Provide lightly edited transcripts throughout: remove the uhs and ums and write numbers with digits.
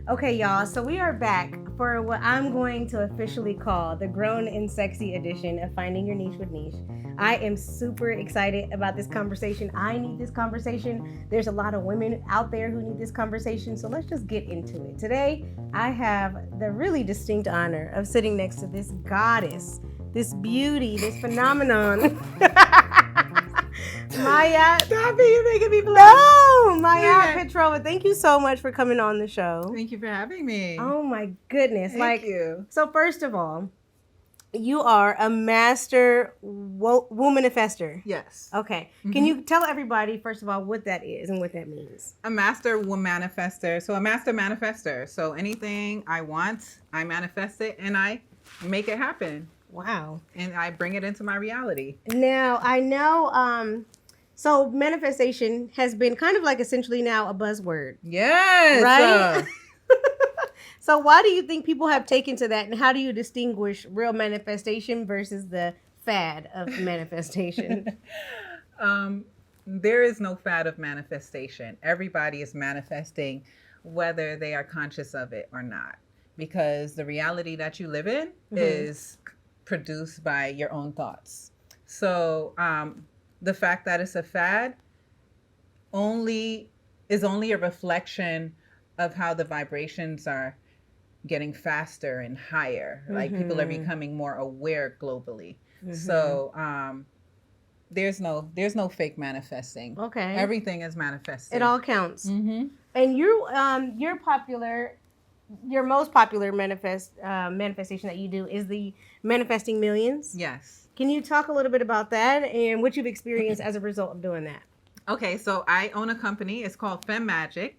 Okay, y'all, so we are back for what I'm going to officially call the Grown and Sexy edition of Finding Your Niche with Niche. I am super excited about this conversation. I need this conversation. There's a lot of women out there who need this conversation, so let's just get into it. Today, I have the really distinct honor of sitting next to this goddess, this beauty, this phenomenon. Maát. Stop it, you're making me blush. No, Maát Petrova. Thank you so much for coming on the show. Thank you for having me. Oh my goodness. Thank you. So first of all, you are a Master WoManifestor. Yes. Okay. Can you tell everybody, first of all, what that is and what that means? A Master WoManifestor. So a Master Manifestor. So anything I want, I manifest it and I make it happen. Wow. And I bring it into my reality. Now, I know, so manifestation has been kind of like essentially now a buzzword. Yes. Right? So why do you think people have taken to that, and how do you distinguish real manifestation versus the fad of manifestation? There is no fad of manifestation. Everybody is manifesting whether they are conscious of it or not, because the reality that you live in is produced by your own thoughts. So the fact that it's a fad is only a reflection of how the vibrations are getting faster and higher. Like people are becoming more aware globally. So there's no fake manifesting. Okay. Everything is manifesting. It all counts. And you're popular. Your most popular manifestation that you do is the Manifesting Millions. Yes. Can you talk a little bit about that and what you've experienced as a result of doing that? Okay, so I own a company. It's called Femmagic,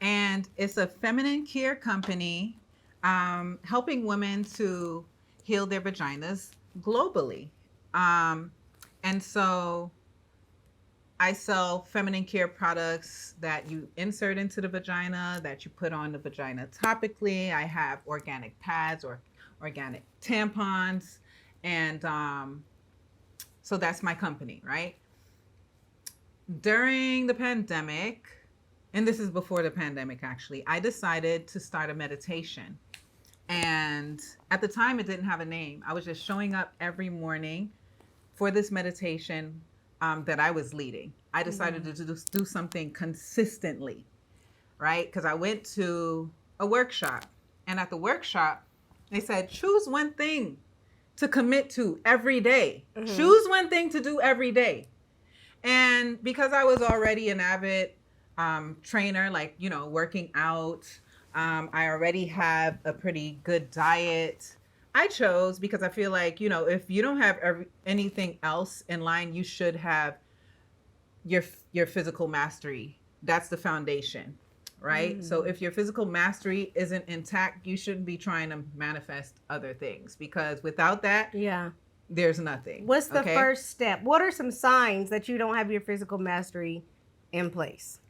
and it's a feminine care company helping women to heal their vaginas globally. And so I sell feminine care products that you insert into the vagina, that you put on the vagina topically. I have organic pads or organic tampons. And so that's my company, right? During the pandemic, and this is before the pandemic actually, I decided to start a meditation. And at the time, it didn't have a name. I was just showing up every morning for this meditation that I was leading. I decided to do something consistently, right? Because I went to a workshop, and at the workshop, they said, choose one thing to commit to every day. Choose one thing to do every day. And because I was already an avid trainer, like, working out, I already have a pretty good diet. I chose because I feel like, if you don't have anything else in line, you should have your physical mastery. That's the foundation, right? So if your physical mastery isn't intact, you shouldn't be trying to manifest other things, because without that, there's nothing. What's the first step? What are some signs that you don't have your physical mastery in place?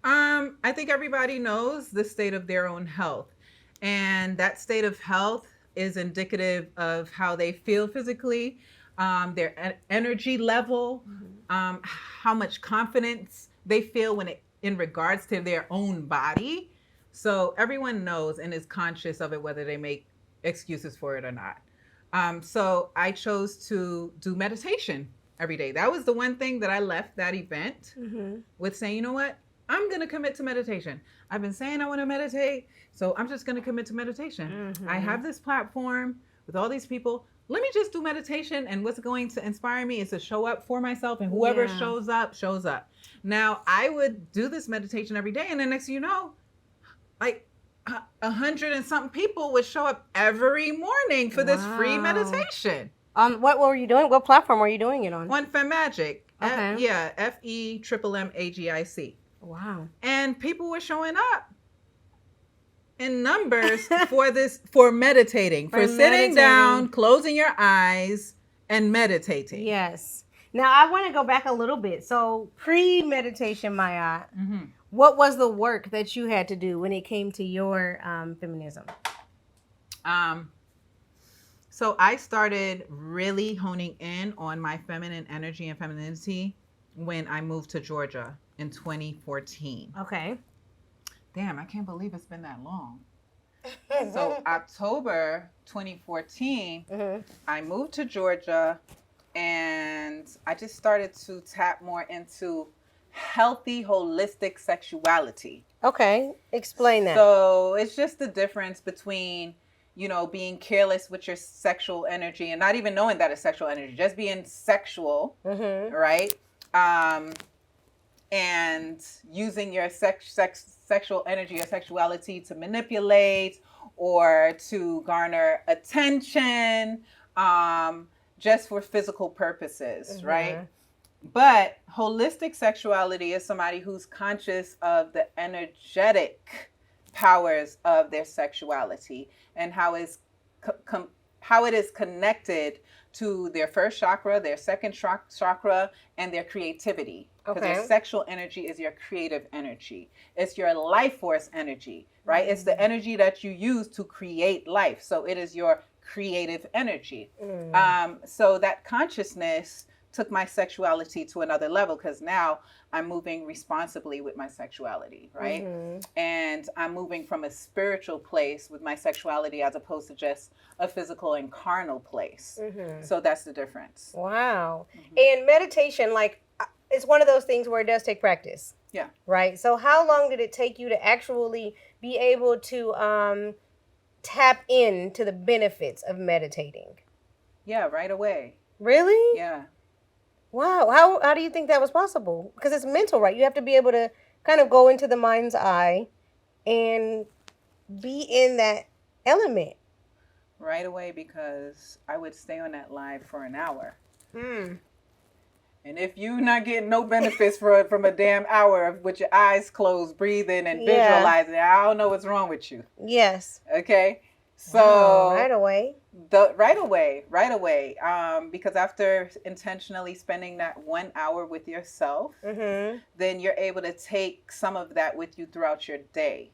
I think everybody knows the state of their own health, and that state of health is indicative of how they feel physically, their energy level, how much confidence they feel in regards to their own body. So everyone knows and is conscious of it, whether they make excuses for it or not. So I chose to do meditation every day. That was the one thing that I left that event with, saying, you know what? I'm going to commit to meditation. I've been saying I want to meditate, so I'm just going to commit to meditation. I have this platform with all these people. Let me just do meditation, and what's going to inspire me is to show up for myself, and whoever shows up, shows up. Now, I would do this meditation every day, and then next thing you know, like 100 and something people would show up every morning for this free meditation. What were you doing? What platform were you doing it on? On Femmagic. Okay. FEMMAGIC. Wow. And people were showing up in numbers for meditating, for sitting down, closing your eyes, and meditating. Yes. Now, I want to go back a little bit. So, pre-meditation, Maát, what was the work that you had to do when it came to your feminism? So I started really honing in on my feminine energy and femininity when I moved to Georgia in 2014. Okay. damn, I can't believe it's been that long. So October 2014, I moved to Georgia, and I just started to tap more into healthy, holistic sexuality. Okay, explain that. So it's just the difference between, being careless with your sexual energy and not even knowing that it's sexual energy, just being sexual, right? And using your sexual energy or sexuality to manipulate or to garner attention, just for physical purposes, right? But holistic sexuality is somebody who's conscious of the energetic powers of their sexuality and how it is connected to their first chakra, their second chakra, and their creativity. Because their sexual energy is your creative energy. It's your life force energy, right? It's the energy that you use to create life. So it is your creative energy. So that consciousness took my sexuality to another level, because now I'm moving responsibly with my sexuality, right? And I'm moving from a spiritual place with my sexuality as opposed to just a physical and carnal place. So that's the difference. Wow. And meditation, like, it's one of those things where it does take practice. Yeah. Right? So how long did it take you to actually be able to tap into the benefits of meditating? Yeah, right away. Really? Yeah. Wow. How do you think that was possible? Because it's mental, right? You have to be able to kind of go into the mind's eye and be in that element. Right away, because I would stay on that live for an hour. And if you're not getting no benefits from a damn hour with your eyes closed, breathing and visualizing, I don't know what's wrong with you. Yes. Okay. So right away. Right away. Because after intentionally spending that 1 hour with yourself, then you're able to take some of that with you throughout your day.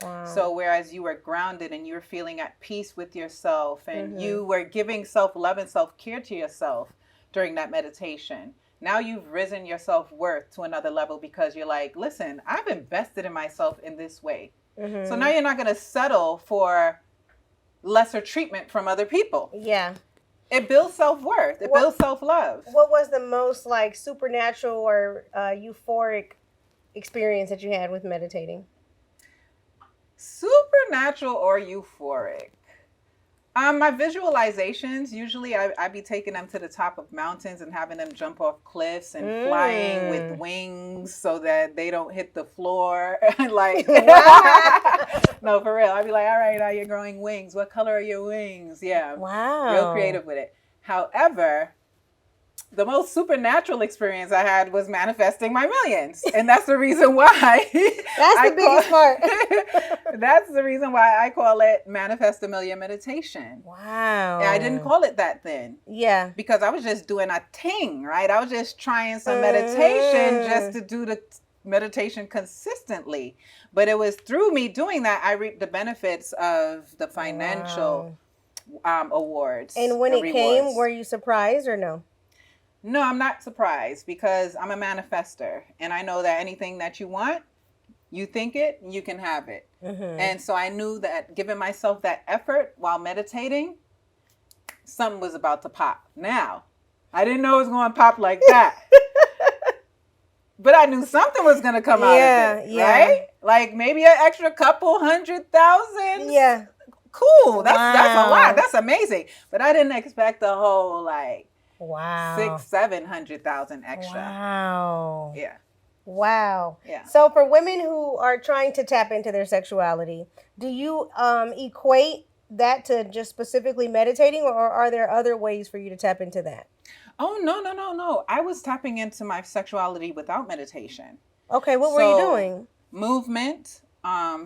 Wow. So whereas you were grounded and you were feeling at peace with yourself and you were giving self-love and self-care to yourself during that meditation, now you've risen your self-worth to another level, because you're like, listen, I've invested in myself in this way. So now you're not going to settle for lesser treatment from other people. Yeah. It builds self-worth. It builds self-love. What was the most like supernatural or euphoric experience that you had with meditating? Supernatural or euphoric? My visualizations, usually I be taking them to the top of mountains and having them jump off cliffs and flying with wings so that they don't hit the floor. Like, no, for real. I'd be like, all right, now you're growing wings. What color are your wings? Yeah. Wow. Real creative with it. However, the most supernatural experience I had was manifesting my millions. And that's the reason why. That's the biggest part. That's the reason why I call it Manifest a Million Meditation. Wow. And I didn't call it that then. Yeah. Because I was just doing a thing, right? I was just trying some meditation just to do the meditation consistently. But it was through me doing that, I reaped the benefits of the financial awards. And when it came, were you surprised or no? No, I'm not surprised, because I'm a manifester and I know that anything that you want, you think it, you can have it. And so I knew that giving myself that effort while meditating, something was about to pop. Now, I didn't know it was going to pop like that. But I knew something was going to come out of it, right? Like maybe an extra couple 100,000. Yeah. Cool. That's a lot. That's amazing. But I didn't expect the whole like 600,000-700,000 extra. Wow. Yeah. Wow. Yeah. So for women who are trying to tap into their sexuality, do you equate that to just specifically meditating, or are there other ways for you to tap into that? Oh, no. I was tapping into my sexuality without meditation. Okay, what were you doing? Movement,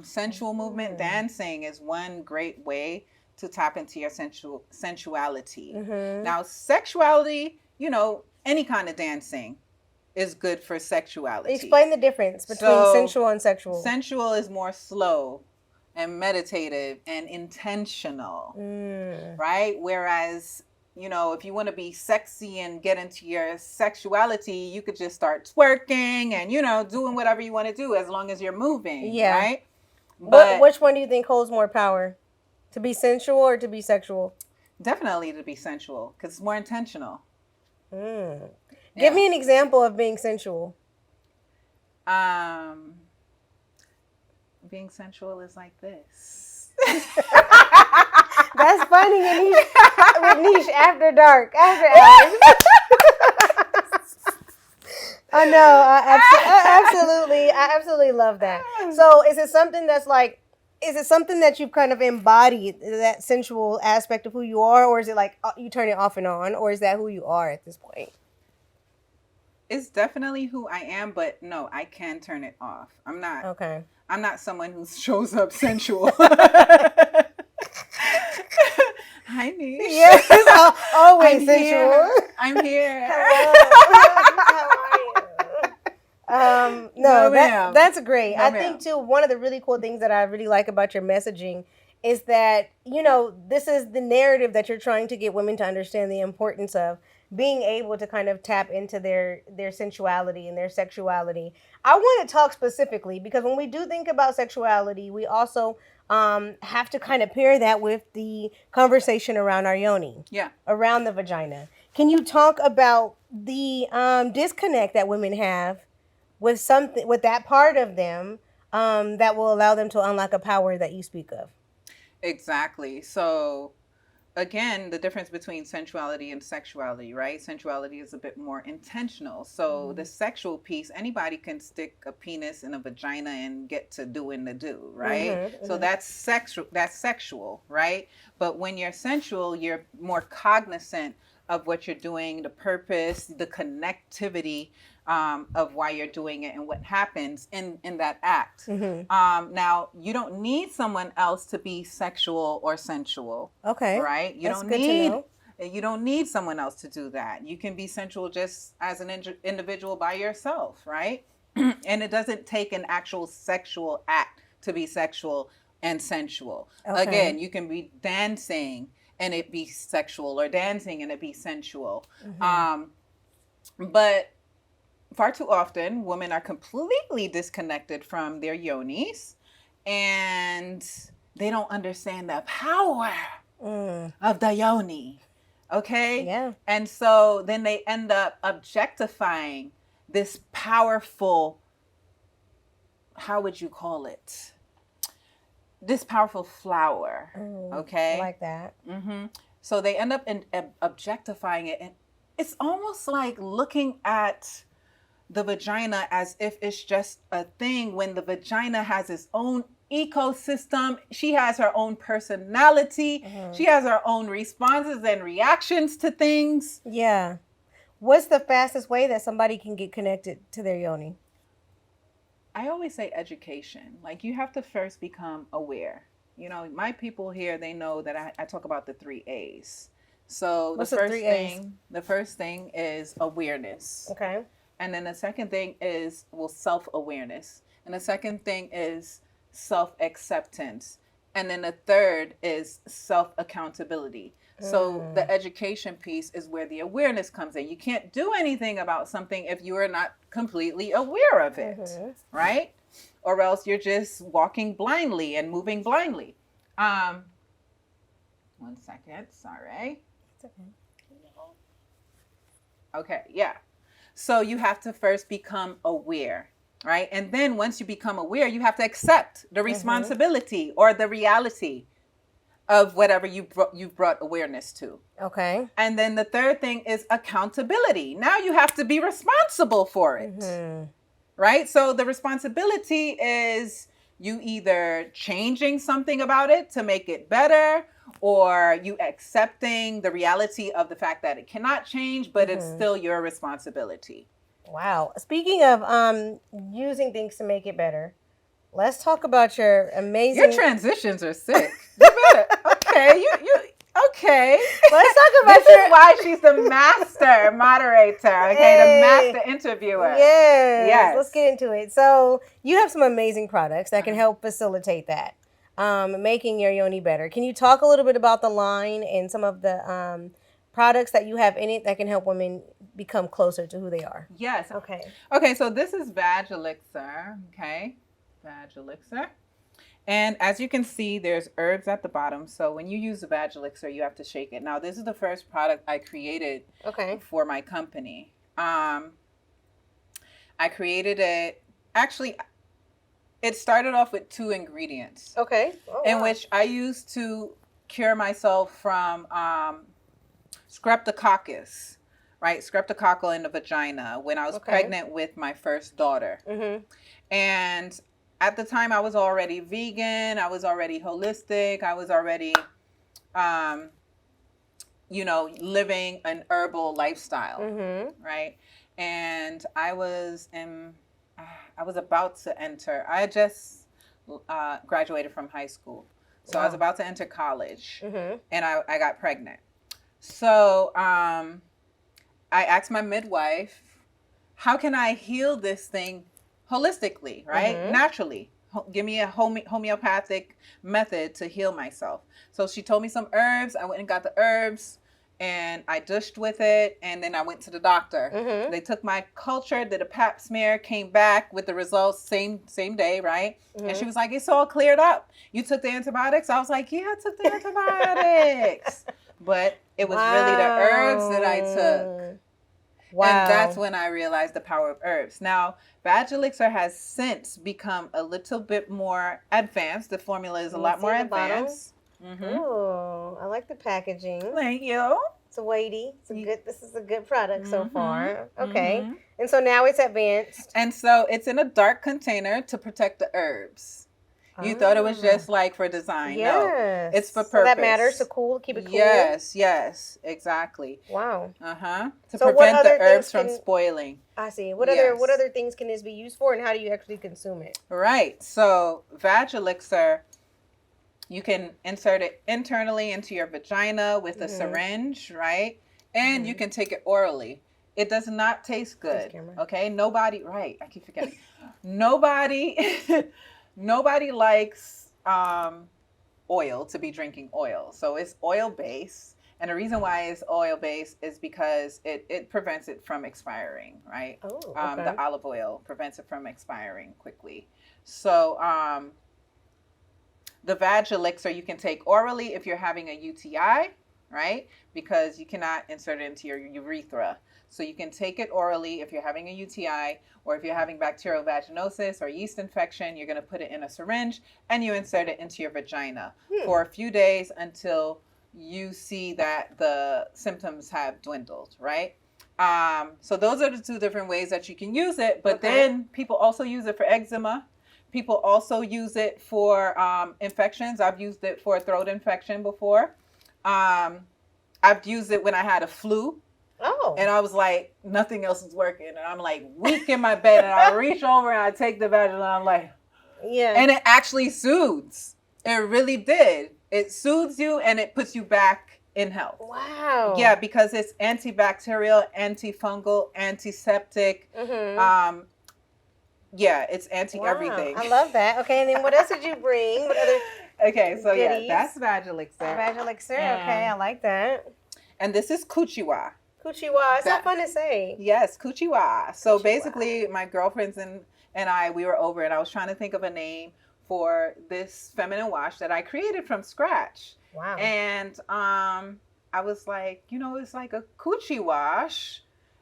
sensual movement, dancing is one great way to tap into your sensuality. Now, sexuality, any kind of dancing is good for sexuality. Explain the difference between sensual and sexual. Sensual is more slow and meditative and intentional, right? Whereas, if you want to be sexy and get into your sexuality, you could just start twerking and, doing whatever you want to do as long as you're moving, right? But which one do you think holds more power? To be sensual or to be sexual? definitely to be sensual because it's more intentional. Give Yeah. me an example of being sensual. Being sensual is like this. That's funny with niche after dark, after hours. I know. I absolutely love that. So is it something that's like, is it something that you've kind of embodied, that sensual aspect of who you are, or is it like you turn it off and on, or is that who you are at this point? It's definitely who I am, but no, I can turn it off. I'm not. Okay. I'm not someone who shows up sensual. Hi, Niche. Yes, always I'm sensual. Here. I'm here. Hello. How are you? No, that's great. No, I think too, one of the really cool things that I really like about your messaging is that, this is the narrative that you're trying to get women to understand the importance of being able to kind of tap into their sensuality and their sexuality. I want to talk specifically because when we do think about sexuality, we also have to kind of pair that with the conversation around our yoni, around the vagina. Can you talk about the disconnect that women have with that part of them that will allow them to unlock a power that you speak of? Exactly. So again, the difference between sensuality and sexuality, right? Sensuality is a bit more intentional. So the sexual piece, anybody can stick a penis in a vagina and get to doing the do, right? So that's sexual, right? But when you're sensual, you're more cognizant of what you're doing, the purpose, the connectivity of why you're doing it and what happens in that act. Now, you don't need someone else to be sexual or sensual. Okay. Right? You don't need someone else to do that. You can be sensual just as an individual by yourself, right? And it doesn't take an actual sexual act to be sexual and sensual. Okay. Again, you can be dancing and it be sexual, or dancing and it be sensual. But far too often, women are completely disconnected from their yonis, and they don't understand the power of the yoni. Okay? Yeah. And so then they end up objectifying this powerful, how would you call it? This powerful flower. Okay? I like that. So they end up objectifying it, and it's almost like looking at the vagina as if it's just a thing, when the vagina has its own ecosystem. She has her own personality. She has her own responses and reactions to things. Yeah. What's the fastest way that somebody can get connected to their yoni? I always say education. Like, you have to first become aware. My people here, they know that I talk about the 3 A's. So What's the first thing is awareness. Okay. And then the second thing is, self-awareness. And the second thing is self-acceptance. And then the third is self-accountability. So the education piece is where the awareness comes in. You can't do anything about something if you are not completely aware of it, right? Or else you're just walking blindly and moving blindly. 1 second, sorry. It's okay. Okay, yeah. So you have to first become aware, right? And then once you become aware, you have to accept the responsibility or the reality of whatever you've brought awareness to. Okay. And then the third thing is accountability. Now you have to be responsible for it, right? So the responsibility is you either changing something about it to make it better, or you accepting the reality of the fact that it cannot change, but it's still your responsibility. Wow. Speaking of using things to make it better, let's talk about your amazing... Your transitions are sick. You better... Okay, okay. Let's talk about This is why she's the master moderator, okay? The master interviewer. Yes. Let's get into it. So you have some amazing products that can help facilitate that, making your yoni better. Can you talk a little bit about the line and some of the products that you have in it that can help women become closer to who they are? Yes. Okay. Okay, so this is Vag Elixir, okay? Vag Elixir. And as you can see, there's herbs at the bottom. So when you use the Vag Elixir, you have to shake it. Now, this is the first product I created for my company. I created it. Actually, it started off with 2 ingredients. Okay. In which I used to cure myself from streptococcus, right? Streptococcal in the vagina when I was pregnant with my first daughter. And at the time, I was already vegan. I was already holistic. I was already, living an herbal lifestyle, right? And I was about to enter. I had just graduated from high school, so I was about to enter college, and I got pregnant. So I asked my midwife, "How can I heal this thing holistically, right? Naturally. Give me a homeopathic method to heal myself." So she told me some herbs. I went and got the herbs, and I dushed with it, and then I went to the doctor. They took my culture, did a pap smear, came back with the results same day, right? And she was like, "It's all cleared up. You took the antibiotics?" I was like, "Yeah, I took the antibiotics." But it was really the herbs that I took. Wow. And that's when I realized the power of herbs. Now, Vag Elixir has since become a little bit more advanced. The formula is a lot more advanced. Oh, I like the packaging. Thank you. It's weighty. This is a good product so far. Okay. And so now it's advanced. And so it's in a dark container to protect the herbs. You thought it was just like for design. Yes. No, it's for purpose. So that matters to keep it cool. Yes, exactly. Wow. To prevent the herbs from spoiling. I see. What other things can this be used for, and how do you actually consume it? Right. So Vag Elixir, you can insert it internally into your vagina with a syringe, right? And you can take it orally. It does not taste good. Okay. Nobody. Right. I keep forgetting. Nobody likes oil to be drinking oil. So it's oil based. And the reason why it's oil based is because it prevents it from expiring, right? The olive oil prevents it from expiring quickly. So the Vag Elixir you can take orally if you're having a UTI, right? Because you cannot insert it into your urethra. So you can take it orally if you're having a UTI, or if you're having bacterial vaginosis or yeast infection, you're going to put it in a syringe and you insert it into your vagina for a few days until you see that the symptoms have dwindled, right? So those are the 2 different ways that you can use it. But then people also use it for eczema. People also use it for infections. I've used it for a throat infection before. I've used it when I had a flu. And I was like, nothing else is working. And I'm like weak in my bed. And I reach over and I take the Vag, and I'm like, And it actually soothes. It really did. It soothes you and it puts you back in health. Wow. Yeah, because it's antibacterial, antifungal, antiseptic. It's anti-everything. I love that. Okay, and then what else did you bring? What other Okay, so goodies? That's Vag Elixir. Vag Elixir, okay, I like that. And this is Kuchiwa. Kuchiwa, it's so fun to say. Yes, Kuchiwa. So basically, my girlfriends and I, we were over, and I was trying to think of a name for this feminine wash that I created from scratch. Wow. And I was like, it's like a coochie wash.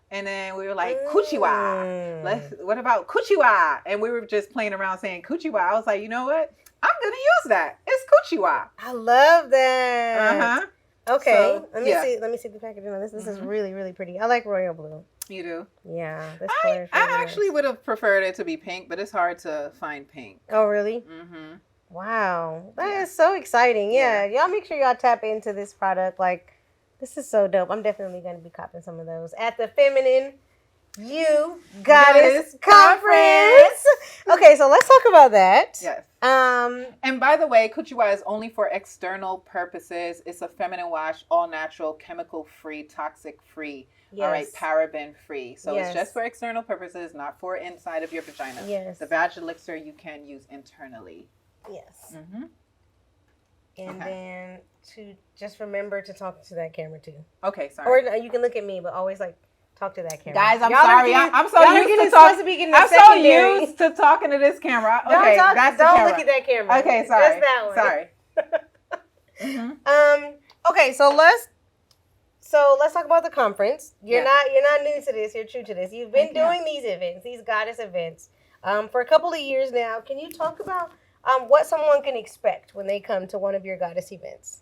And then we were like, Kuchiwa. What about Kuchiwa? And we were just playing around saying Kuchiwa. I was like, you know what? I'm going to use that. It's Kuchiwa. I love that. Okay, so, let me see the packaging on this. This is really, really pretty. I like royal blue. You do? Yeah. This I actually would have preferred it to be pink, but it's hard to find pink. Oh, really? Wow. That is so exciting. Yeah. Y'all make sure y'all tap into this product. Like, this is so dope. I'm definitely going to be copping some of those at the Feminine You Goddess Conference. Okay, so let's talk about that. Yes. And by the way, Kuchiwa is only for external purposes. It's a feminine wash, all natural, chemical free, toxic free. Yes. All right, paraben free. So it's just for external purposes, not for inside of your vagina. Yes. The Vag Elixir you can use internally. Yes. And then to just remember to talk to that camera too. Okay, sorry. Or you can look at me, but always like Talk to that camera. Guys, I'm Y'all sorry. Getting, I'm so used to talking to this camera. Okay, that's the camera. Don't look at that camera. Okay, sorry. Just that one. Sorry. Okay, so let's talk about the conference. You're not new to this. You're true to this. You've been doing these events, these goddess events, for a couple of years now. Can you talk about what someone can expect when they come to one of your goddess events?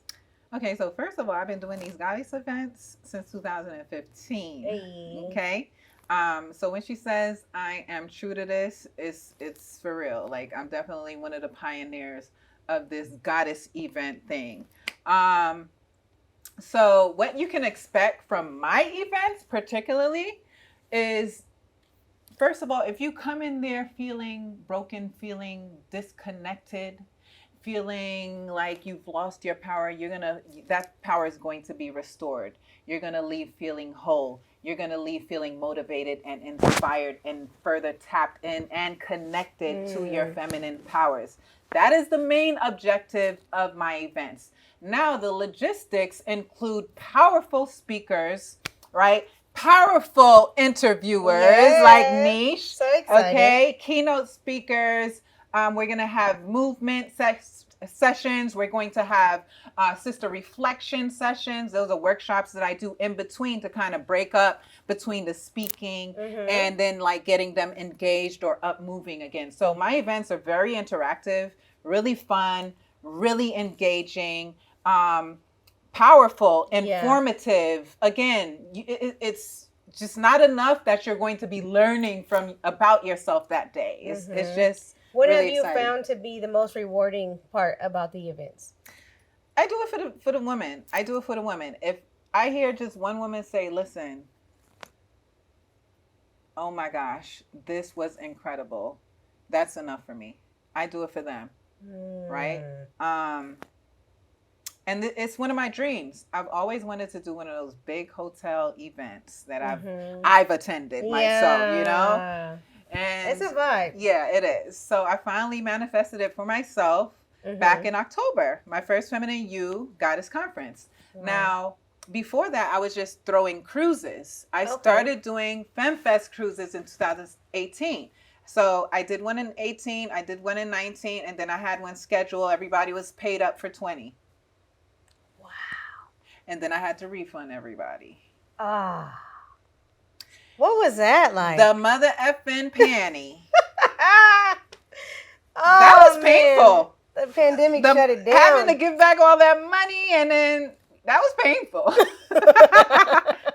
Okay, so first of all, I've been doing these goddess events since 2015. Hey. Okay. So when she says I am true to this, it's for real. Like, I'm definitely one of the pioneers of this goddess event thing. So what you can expect from my events particularly is, first of all, if you come in there feeling broken, feeling disconnected, feeling like you've lost your power, that power is going to be restored. You're going to leave feeling whole. You're going to leave feeling motivated and inspired and further tapped in and connected to your feminine powers. That is the main objective of my events. Now, the logistics include powerful speakers, right? Powerful interviewers like Niche. So excited. Okay, keynote speakers. We're going to have movement sessions. We're going to have sister reflection sessions. Those are workshops that I do in between to kind of break up between the speaking and then like getting them engaged or up moving again. So my events are very interactive, really fun, really engaging, powerful, informative. Again, it's just not enough that you're going to be learning about yourself that day. It's just what really have you exciting. found to be the most rewarding part about the events? I do it for the women. I do it for the women. If I hear just one woman say, listen, oh my gosh, this was incredible, that's enough for me. I do it for them. Right? And it's one of my dreams. I've always wanted to do one of those big hotel events that I've attended myself, you know? And it's a vibe. Yeah, it is. So I finally manifested it for myself back in October, my first Feminine You Goddess Conference. Now, before that, I was just throwing cruises. I started doing FemFest cruises in 2018. So I did one in 18, I did one in 19, and then I had one scheduled. Everybody was paid up for 20. Wow. And then I had to refund everybody. What was that like? The mother effing panty. That was painful. The pandemic shut it down. Having to give back all that money, and then that was painful.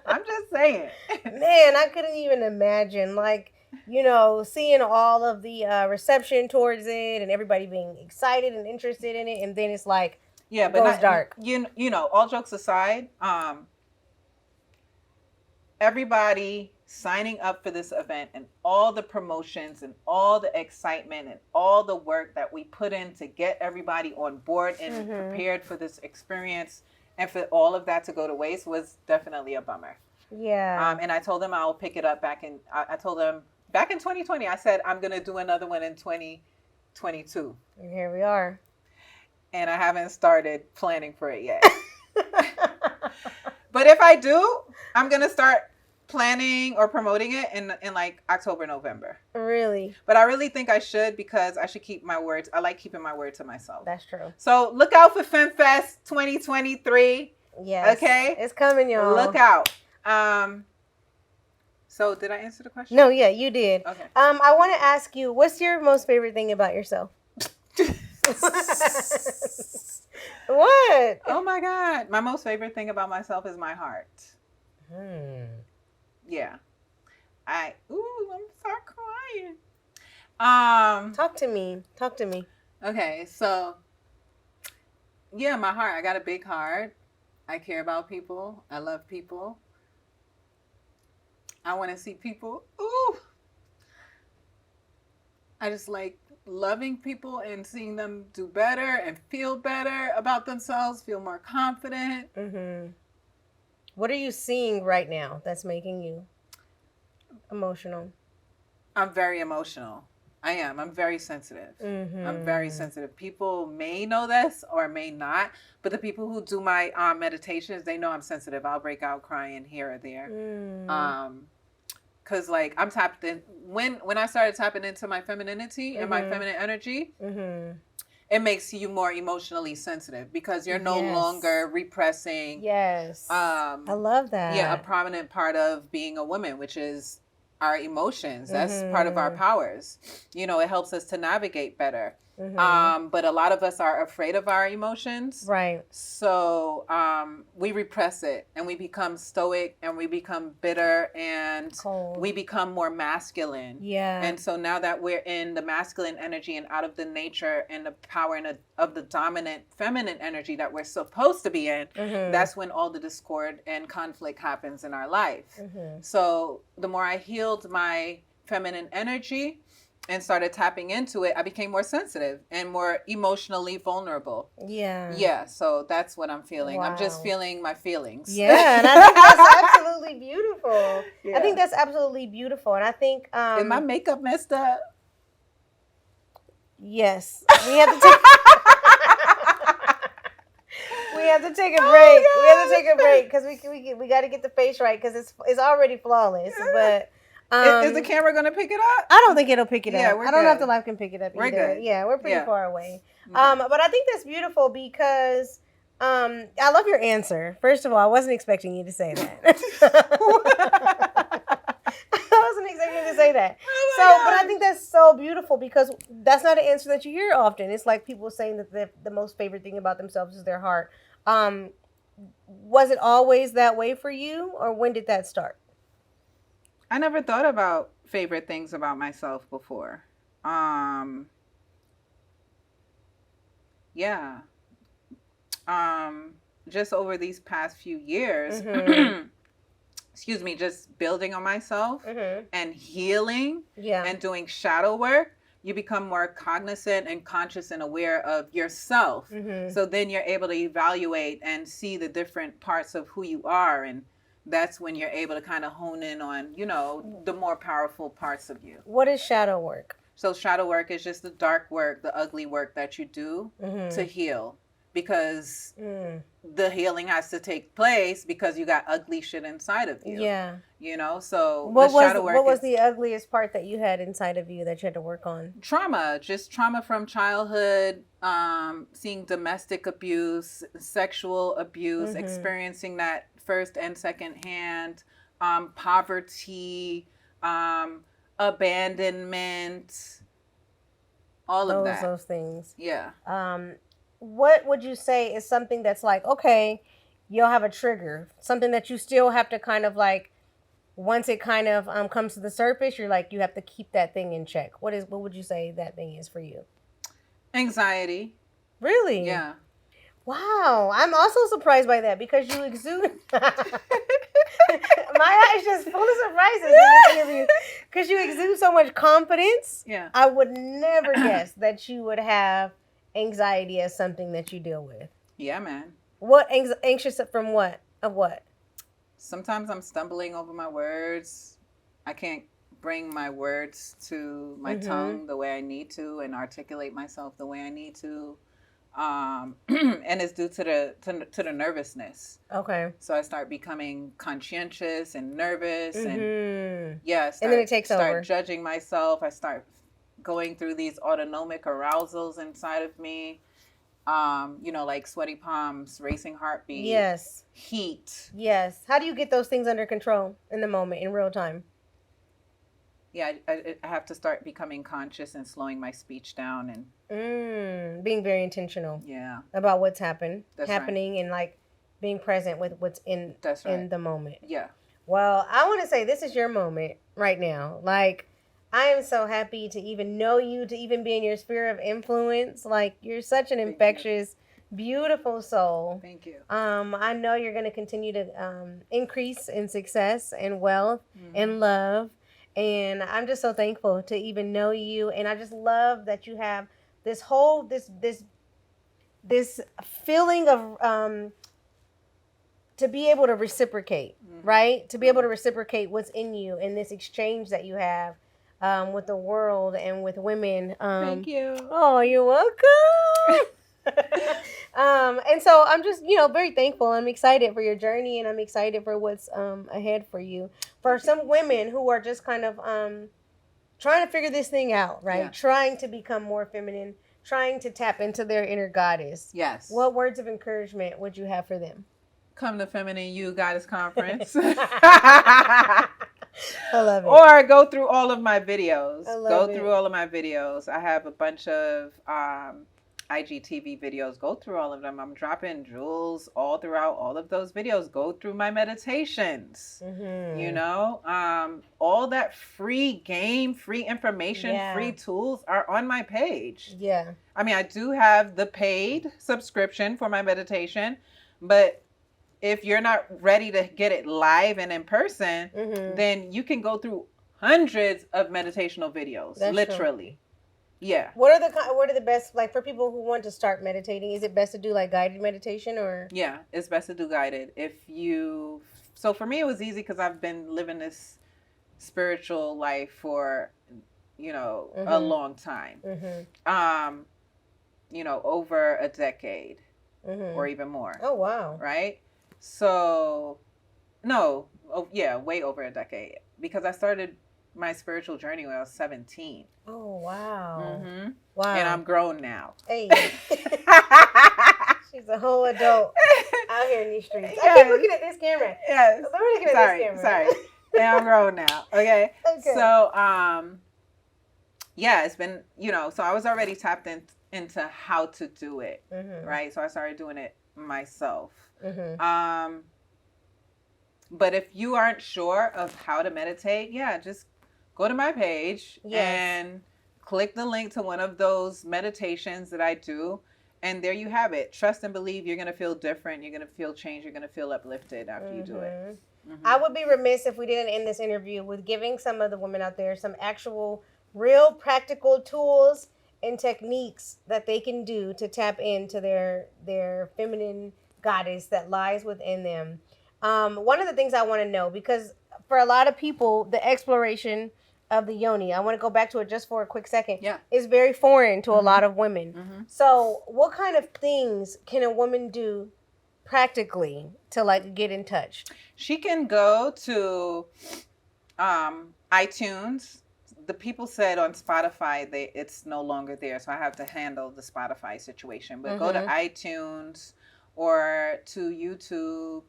I'm just saying. Man, I couldn't even imagine, like, you know, seeing all of the reception towards it and everybody being excited and interested in it, and then it's like, but goes dark. You know, all jokes aside, everybody signing up for this event and all the promotions and all the excitement and all the work that we put in to get everybody on board and prepared for this experience, and for all of that to go to waste was definitely a bummer. Yeah. And I told them I'll pick it up I told them back in 2020, I said, I'm going to do another one in 2022. And here we are. And I haven't started planning for it yet. But if I do, I'm going to start planning or promoting it in like October, November. Really? But I really think I should, because I should keep my words. I like keeping my word to myself. That's true. So look out for FemFest 2023. Yes. Okay? It's coming, y'all. Look out. So did I answer the question? No, yeah, you did. Okay. I want to ask you, what's your most favorite thing about yourself? What? Oh my God. My most favorite thing about myself is my heart. Yeah. I'm start crying. Talk to me. Okay, so yeah, my heart. I got a big heart. I care about people. I love people. I want to see people. Ooh. I just like loving people and seeing them do better and feel better about themselves, feel more confident. What are you seeing right now that's making you emotional? I'm very emotional. I am. I'm very sensitive. Mm-hmm. I'm very sensitive. People may know this or may not, but the people who do my meditations, they know I'm sensitive. I'll break out crying here or there. Cause like I'm tapped in. When I started tapping into my femininity and my feminine energy, it makes you more emotionally sensitive because you're no longer repressing. Yes. I love that. Yeah, a prominent part of being a woman, which is our emotions. That's part of our powers. You know, it helps us to navigate better. But a lot of us are afraid of our emotions. Right. So we repress it and we become stoic and we become bitter and cold. We become more masculine. Yeah. And so now that we're in the masculine energy and out of the nature and the power of the dominant feminine energy that we're supposed to be in, that's when all the discord and conflict happens in our life. So the more I healed my feminine energy and started tapping into it, I became more sensitive and more emotionally vulnerable. Yeah. Yeah. So that's what I'm feeling. Wow. I'm just feeling my feelings. Yeah. And I think that's absolutely beautiful. Yeah. I think that's absolutely beautiful. And I think... Is my makeup messed up? Yes. We have to take... We have to take a break. We have to take a break because we got to get the face right because it's already flawless. But... is the camera going to pick it up? I don't think it'll pick it up. We're I don't good. know if the live can pick it up either. We're good. Yeah, we're pretty far away. But I think that's beautiful because I love your answer. First of all, I wasn't expecting you to say that. I wasn't expecting you to say that. But I think that's so beautiful because that's not an answer that you hear often. It's like people saying that the most favorite thing about themselves is their heart. Was it always that way for you, or when did that start? I never thought about favorite things about myself before. Just over these past few years, just building on myself and healing and doing shadow work, you become more cognizant and conscious and aware of yourself. So then you're able to evaluate and see the different parts of who you are, and that's when you're able to kind of hone in on, you know, the more powerful parts of you. What is shadow work? So shadow work is just the dark work, the ugly work that you do to heal. Because the healing has to take place because you got ugly shit inside of you. Yeah. You know, so what was the ugliest part that you had inside of you that you had to work on? Trauma from childhood, seeing domestic abuse, sexual abuse, experiencing that first and second hand, poverty, abandonment, all of that. Those things. Yeah. What would you say is something that's like, okay, you'll have a trigger, something that you still have to kind of like, once it kind of comes to the surface, you're like, you have to keep that thing in check. What would you say that thing is for you? Anxiety. Really? Yeah. Wow. I'm also surprised by that because you exude. My eyes just full of surprises in this interview because you exude so much confidence. Yeah. I would never guess that you would have anxiety as something that you deal with. Yeah, man. What anxious from what? Of what? Sometimes I'm stumbling over my words. I can't bring my words to my tongue the way I need to and articulate myself the way I need to. And it's due to the nervousness. Okay. So I start becoming conscientious and nervous and and then it takes over. Start judging myself. I start going through these autonomic arousals inside of me, you know, like sweaty palms, racing heartbeat, heat. Yes. How do you get those things under control in the moment, in real time? Yeah, I have to start becoming conscious and slowing my speech down and being very intentional. Yeah. About what's happening right. And like being present with what's in the moment. Yeah. Well, I want to say this is your moment right now. Like, I am so happy to even know you, to even be in your sphere of influence. Like, you're such an infectious, beautiful soul. Thank you. I know you're going to continue to increase in success and wealth and love. And I'm just so thankful to even know you. And I just love that you have this whole, this feeling of, to be able to reciprocate, right? To be able to reciprocate what's in you in this exchange that you have with the world and with women. Thank you. Oh, you're welcome. And so I'm just, very thankful. I'm excited for your journey, and I'm excited for what's ahead for you. For some women who are just kind of trying to figure this thing out, right? Yeah. Trying to become more feminine, trying to tap into their inner goddess. Yes. What words of encouragement would you have for them? Come to Feminine You Goddess Conference. I love it. Or go through all of my videos. Through all of my videos. I have a bunch of IGTV videos. Go through all of them. I'm dropping jewels all throughout all of those videos. Go through my meditations. All that free game, free information, free tools are on my page. Yeah. I mean, I do have the paid subscription for my meditation, but if you're not ready to get it live and in person, then you can go through hundreds of meditational videos. That's literally. True. Yeah. What are the best, like, for people who want to start meditating? Is it best to do like guided meditation or? Yeah, it's best to do guided. So for me, it was easy because I've been living this spiritual life for, a long time. Over a decade or even more. Oh, wow. Right? So, way over a decade, because I started my spiritual journey when I was 17. Oh, wow. Wow. And I'm grown now. Hey. She's a whole adult out here in these streets. Yes. I keep looking at this camera. Yes. I'm looking at this camera. Sorry. And I'm grown now. Okay. So, it's been, so I was already tapped into how to do it. Right. So I started doing it myself. But if you aren't sure of how to meditate, just go to my page and click the link to one of those meditations that I do. And there you have it. Trust and believe you're going to feel different. You're going to feel changed. You're going to feel uplifted after you do it. I would be remiss if we didn't end this interview with giving some of the women out there some actual real practical tools and techniques that they can do to tap into their feminine goddess that lies within them. One of the things I want to know, because for a lot of people, the exploration of the yoni, I want to go back to it just for a quick second, is very foreign to a lot of women. So what kind of things can a woman do practically to like get in touch? She can go to iTunes. The people said on Spotify it's no longer there, so I have to handle the Spotify situation. But go to iTunes or to YouTube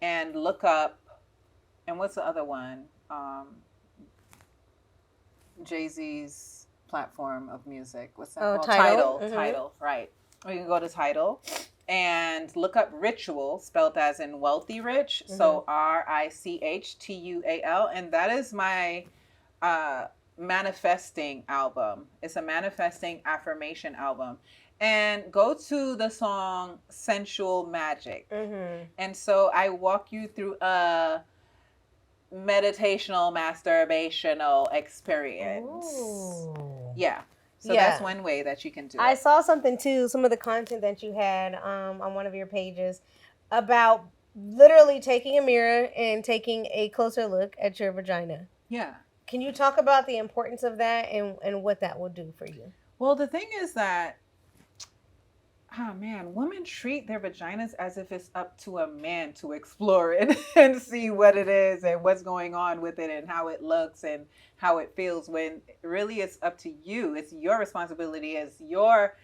and look up, and what's the other one? Jay-Z's platform of music. What's that called? Tidal. Tidal, right. Or you can go to Tidal and look up Ritual, spelled as in wealthy rich. So RICHTUAL. And that is my manifesting album. It's a manifesting affirmation album. And go to the song Sensual Magic. And so I walk you through a meditational, masturbational experience. Ooh. Yeah. So that's one way that you can do it. I saw something too, some of the content that you had on one of your pages about literally taking a mirror and taking a closer look at your vagina. Yeah. Can you talk about the importance of that and what that will do for you? Well, the thing is that, women treat their vaginas as if it's up to a man to explore it and see what it is and what's going on with it and how it looks and how it feels, when really it's up to you. It's your responsibility. It's your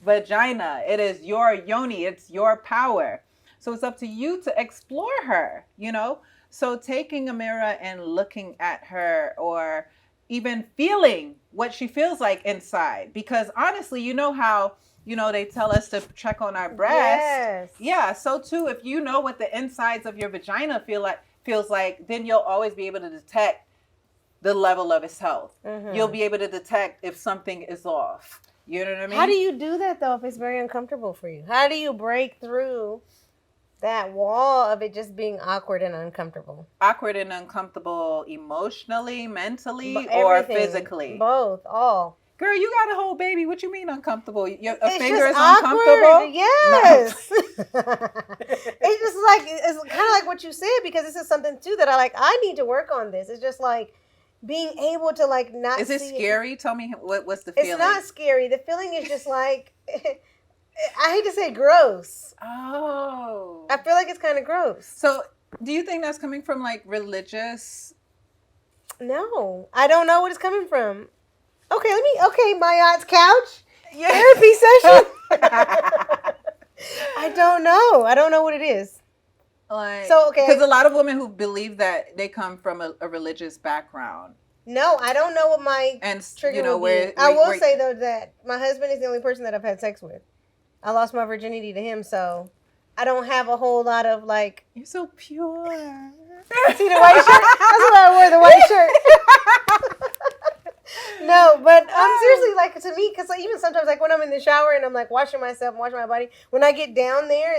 vagina. It is your yoni. It's your power. So it's up to you to explore her, So taking a mirror and looking at her, or even feeling what she feels like inside. Because honestly, how they tell us to check on our breast. Yes. Yeah. So too, if you know what the insides of your vagina feels like, then you'll always be able to detect the level of its health. You'll be able to detect if something is off. You know what I mean? How do you do that though if it's very uncomfortable for you? How do you break through that wall of it just being awkward and uncomfortable? Awkward and uncomfortable emotionally, mentally, or physically? Both, all. Girl, you got a whole baby. What you mean uncomfortable? A finger is awkward. uncomfortable? Yes. It's just like, it's kind of like what you said, because this is something too that I need to work on this. It's just like being able to like not Is it see scary? Tell me what's the feeling? It's not scary. The feeling is just like, I hate to say gross. Oh. I feel like it's kind of gross. So do you think that's coming from like religious? No, I don't know what it's coming from. Okay, Maat's couch. Therapy session. I don't know what it is. Like, so, okay. Because a lot of women who believe that they come from a religious background. No, I don't know what my trigger will be. I will say, though, that my husband is the only person that I've had sex with. I lost my virginity to him, so I don't have a whole lot of, like... You're so pure. See the white shirt? That's why I wore the white shirt. No, but seriously, like, to me, because like, even sometimes, like, when I'm in the shower and I'm, like, washing myself and washing my body, when I get down there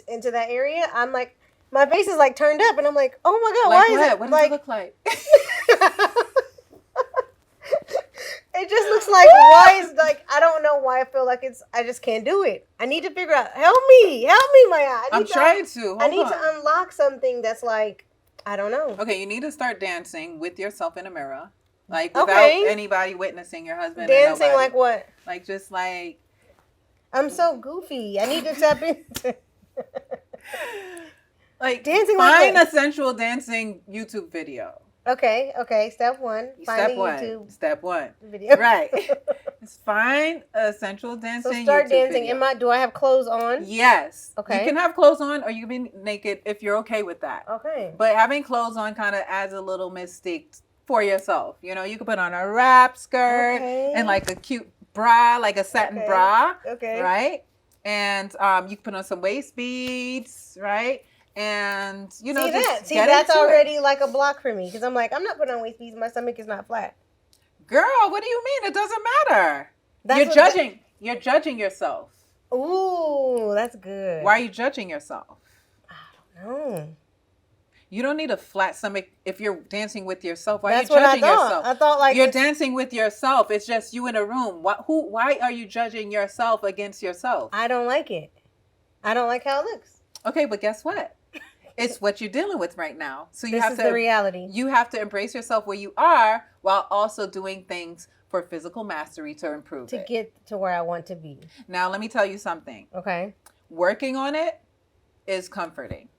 into that area, I'm, like, my face is, like, turned up, and I'm like, oh, my God, like why is it? What does it look like? It just looks like, why is, like, I don't know why I feel like I just can't do it. I need to figure out, help me, Maya. I'm trying to. I need to unlock something that's, like, I don't know. Okay, you need to start dancing with yourself in a mirror. Like, without anybody witnessing, your husband. Dancing like what? Like, just like... I'm so goofy. I need to tap into... like, dancing find like a sensual dancing YouTube video. Okay. Step one. Step one. Video. Right. Just find a sensual dancing So start YouTube dancing. video. Do I have clothes on? Yes. Okay. You can have clothes on or you can be naked if you're okay with that. Okay. But having clothes on kind of adds a little mystique for yourself. You know, you can put on a wrap skirt and like a cute bra, like a satin bra. Okay. Right? And you can put on some waist beads, right? And, you know, that's already like a block for me. Because I'm like, I'm not putting on waist beads. My stomach is not flat. Girl, what do you mean? It doesn't matter. You're judging yourself. Ooh, that's good. Why are you judging yourself? I don't know. You don't need a flat stomach if you're dancing with yourself. Why That's are you what judging I thought. yourself? I thought like you're dancing with yourself. It's just you in a room. Why are you judging yourself against yourself? I don't like it. I don't like how it looks. Okay, but guess what? It's what you're dealing with right now. So this is the reality. You have to embrace yourself where you are while also doing things for physical mastery to improve to get to where I want to be. Now, let me tell you something. Okay. Working on it is comforting.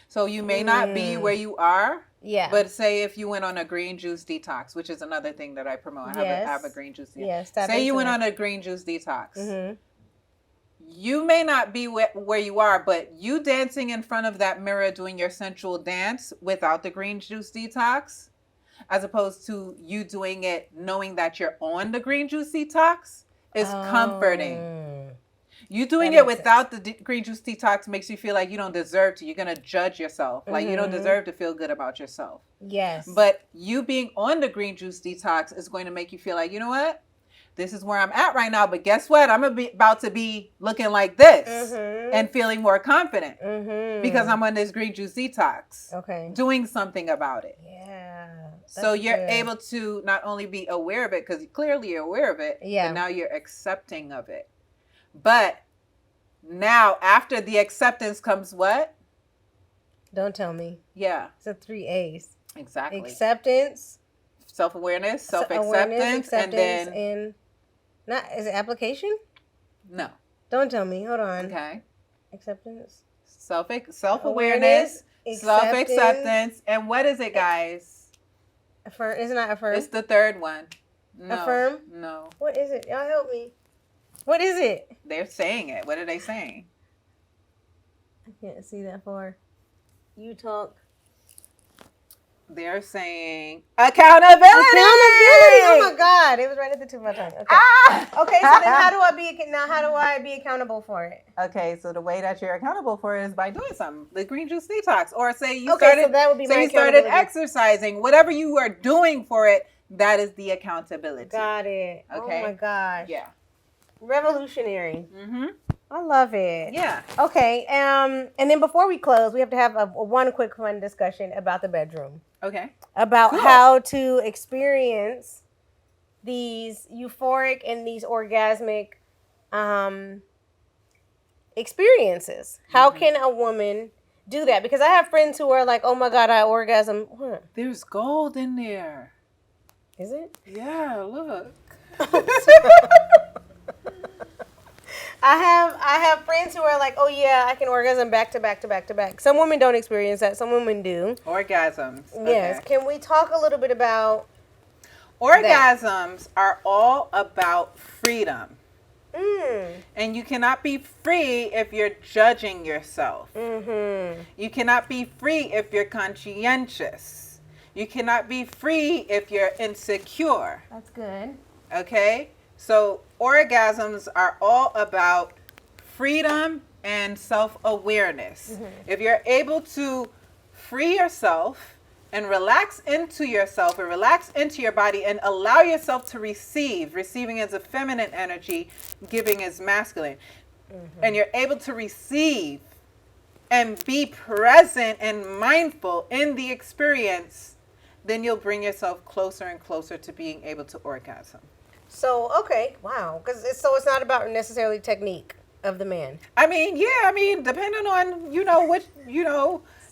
So you may not be where you are. Yeah. But say if you went on a green juice detox, which is another thing that I promote. I have a green juice detox. Yes. Say you went on a green juice detox. Mm-hmm. You may not be where you are, but you dancing in front of that mirror doing your sensual dance without the green juice detox, as opposed to you doing it knowing that you're on the green juice detox, is comforting. You doing it without the green juice detox makes you feel like you don't deserve to. You're going to judge yourself. Like you don't deserve to feel good about yourself. Yes. But you being on the green juice detox is going to make you feel like, you know what? This is where I'm at right now. But guess what? I'm about to be looking like this and feeling more confident because I'm on this green juice detox. Okay. Doing something about it. Yeah. So you're able to not only be aware of it, because clearly you're aware of it, but now you're accepting of it. But now after the acceptance comes what? Don't tell me. Yeah. It's a 3 A's. Exactly. Acceptance. Self-awareness, self-acceptance, and then... Is it application? No. Don't tell me. Hold on. Okay. Acceptance. Self-awareness, self-acceptance, and what is it, guys? It's not affirm. It's the third one. No. Affirm? No. What is it? Y'all help me. What is it? They're saying it. What are they saying? I can't see that far. You talk. They're saying accountability. Oh my God! It was right at the tip of my tongue. Okay. Okay. So then, how do I be accountable for it? Okay. So the way that you're accountable for it is by doing something. The green juice detox, or say you so that would be my started exercising. Whatever you are doing for it, that is the accountability. Got it. Okay. Oh my gosh. Yeah. Revolutionary. I love it. Yeah. Okay. And then before we close, we have to have one quick fun discussion about the bedroom. Okay. About how to experience these euphoric and these orgasmic experiences? How can a woman do that? Because I have friends who are like, oh my God, I orgasm. What? There's gold in there. Is it? Yeah, look. I have friends who are like, oh yeah, I can orgasm back to back to back to back. Some women don't experience that. Some women do. Orgasms. Yes. Okay. Can we talk a little bit about orgasms are all about freedom. Mm. And you cannot be free if you're judging yourself. Mm-hmm. You cannot be free if you're conscientious. You cannot be free if you're insecure. That's good. Okay? So orgasms are all about freedom and self-awareness. Mm-hmm. If you're able to free yourself and relax into yourself and relax into your body and allow yourself to receive, receiving is a feminine energy, giving is masculine. Mm-hmm. And you're able to receive and be present and mindful in the experience, then you'll bring yourself closer and closer to being able to orgasm. So, okay, wow. Because it's not about necessarily technique of the man. I mean, depending on,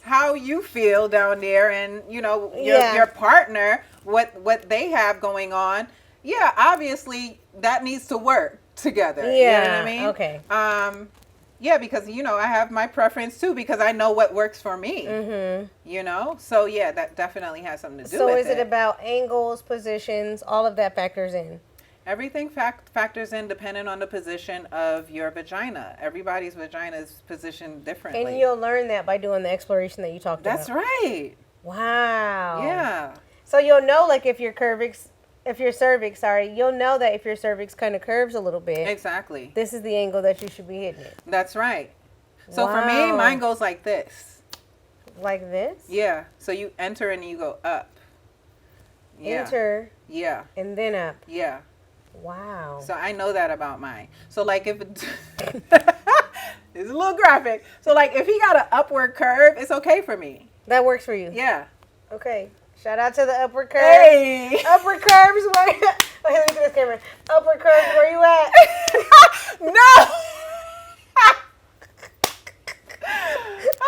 how you feel down there and, your partner, what they have going on. Yeah, obviously that needs to work together. Yeah, you know what I mean? Okay. Yeah, because, I have my preference too because I know what works for me. Mm-hmm. So yeah, that definitely has something to do with it. So is it about angles, positions, all of that factors in? Everything factors in depending on the position of your vagina. Everybody's vagina is positioned differently. And you'll learn that by doing the exploration that you talked about. That's right. Wow. Yeah. So you'll know, like, if your cervix, you'll know that if your cervix kind of curves a little bit. Exactly. This is the angle that you should be hitting it. That's right. So Wow. for me, mine goes like this. Like this? Yeah. So you enter and you go up. Yeah. Enter. Yeah. And then up. Yeah. Wow. So I know that about mine. So like if it's a little graphic. So like if he got an upward curve, it's okay for me. That works for you? Yeah. Okay. Shout out to the upward curves. Hey. Upward curves. Wait, let me see this camera. Upward curves, where you at? No.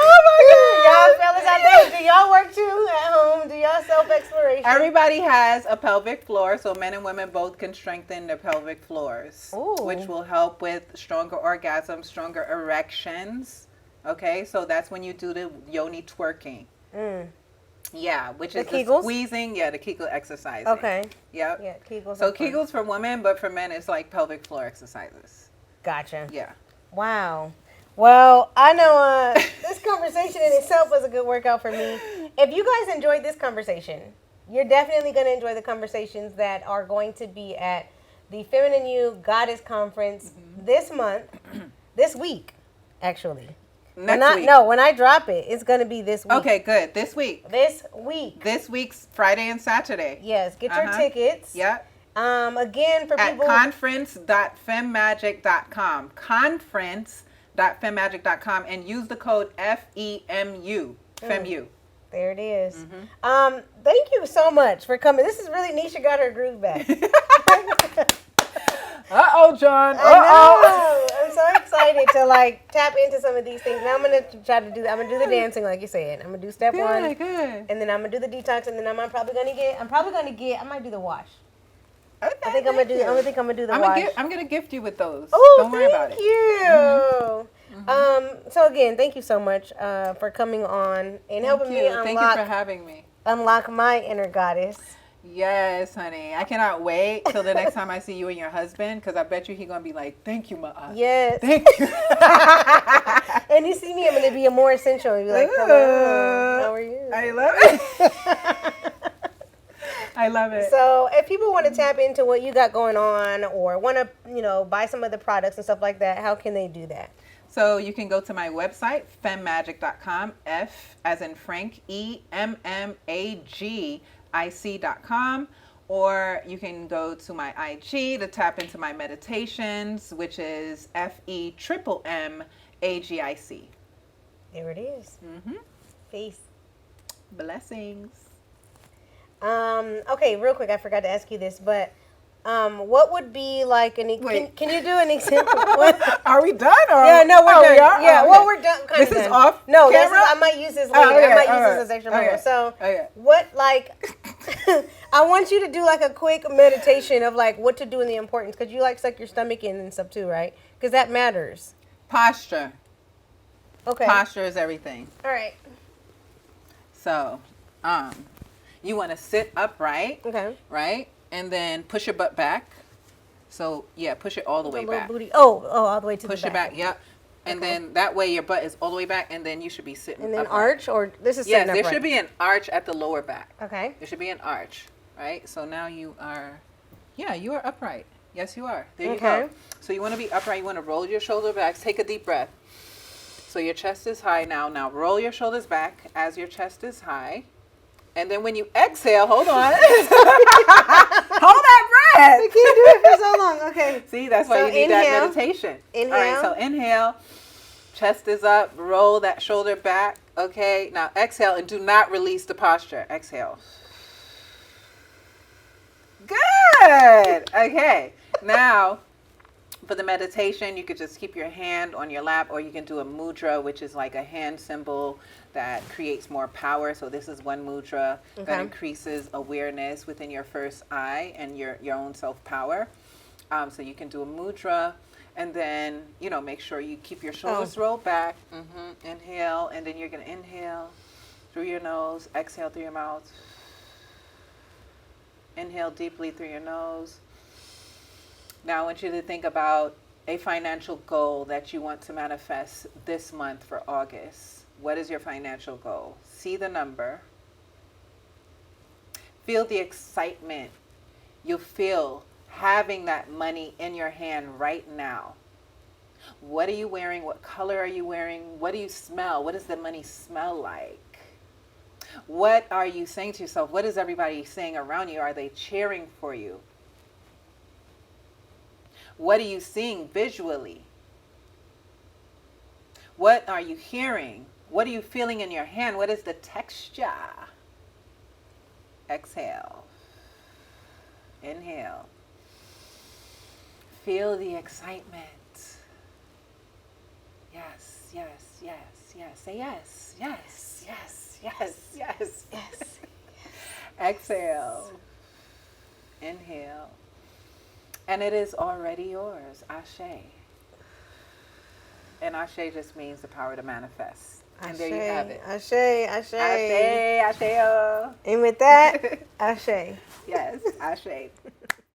Oh my God. Y'all fellas out there, do y'all work too at home? Do y'all self-exploration? Everybody has a pelvic floor, so men and women both can strengthen their pelvic floors, Ooh. which will help with stronger orgasms, stronger erections. Okay, so that's when you do the yoni twerking. Mm. Yeah, which The is Kegels? the squeezing. Yeah, the Kegel exercise. Okay. Yep. Yeah, Kegels. So are fun. Kegels for women, but for men, it's like pelvic floor exercises. Gotcha. Yeah. Wow. Well, I know this conversation in itself was a good workout for me. If you guys enjoyed this conversation, you're definitely going to enjoy the conversations that are going to be at the Feminine You Goddess Conference this week, actually. Next week. No, when I drop it, it's going to be this week. Okay, good. This week. This week. This week's Friday and Saturday. Yes, get your tickets. Yeah. Again, for at people. conference.femmagic.com. Conference.femmagic.com and use the code FEMU. FEMU. There it is. Thank you so much for coming. This is really Nisha got her groove back. Uh-oh, John. I know. I'm so excited to tap into some of these things. Now I'm gonna try to do. I'm gonna do the dancing like you said. I'm gonna do step one. Good. And then I'm gonna do the detox, and then I might do the wash. Okay, I think I'm gonna do the wash. I'm gonna gift you with those. Oh, don't worry about it. Thank you. So again, thank you so much for coming on and helping me Thank you for having me. Unlock my inner goddess. Yes, honey. I cannot wait till the next time I see you and your husband, because I bet you he's going to be like, thank you, Maát. Yes. Thank you. And you see me, I'm going to be a more essential. And be like, hello, how are you? I love it. I love it. So if people want to tap into what you got going on or want to, buy some of the products and stuff like that, how can they do that? So you can go to my website, femmagic.com, F as in Frank, EMMAGIC.com, or you can go to my IG to tap into my meditations, which is FEMMAGIC. There it is. Peace. Blessings. Okay, real quick, I forgot to ask you this, but What would be like can you do an example? Are we done? Or Yeah, no, we're done. We are? Yeah, Oh, well, okay. we're done. This is off No, camera? I might use this later. Okay, I might use all this as extra right. bonus. So, Okay. what I want you to do like a quick meditation of like what to do and the importance, because you like suck your stomach in and stuff too, right? Because that matters. Posture. Okay. Posture is everything. All right. So, you want to sit upright, Okay. right? And then push your butt back. So, yeah, push it all the way back. Booty. Oh, all the way to Push the it back. back, yep. And Okay. then that way your butt is all the way back, and then you should be sitting And then upright. arch, or this is Yes, sitting there upright. should be an arch at the lower back. Okay. There should be an arch, right? So now you are upright. Yes, you are. There you Okay. go. So you want to be upright. You want to roll your shoulder back. Take a deep breath. So your chest is high now. Now roll your shoulders back as your chest is high. And then when you exhale, hold on. Hold that breath. I can't do it for so long. Okay. See, that's why So you need inhale. that meditation. Inhale. All right, so inhale. Chest is up. Roll that shoulder back. Okay. Now exhale and do not release the posture. Exhale. Good. Okay. Now, for the meditation, you could just keep your hand on your lap, or you can do a mudra, which is like a hand symbol that creates more power. So this is one mudra that Okay. increases awareness within your first eye and your own self-power. So you can do a mudra, and then, make sure you keep your shoulders rolled back. Inhale, and then you're going to inhale through your nose, exhale through your mouth. Inhale deeply through your nose. Now I want you to think about a financial goal that you want to manifest this month for August. What is your financial goal? See the number. Feel the excitement you feel having that money in your hand right now. What are you wearing? What color are you wearing? What do you smell? What does the money smell like? What are you saying to yourself? What is everybody saying around you? Are they cheering for you? What are you seeing visually? What are you hearing? What are you feeling in your hand? What is the texture? Exhale. Inhale. Feel the excitement. Yes, yes, yes, yes. Say yes, yes, yes, yes, yes, yes. Exhale. Inhale. And it is already yours. Ashe. And Ashe just means the power to manifest. And there you have it. Ashe, Ashe. Ashe, Ashe. And with that, Ashe. Yes, Ashe.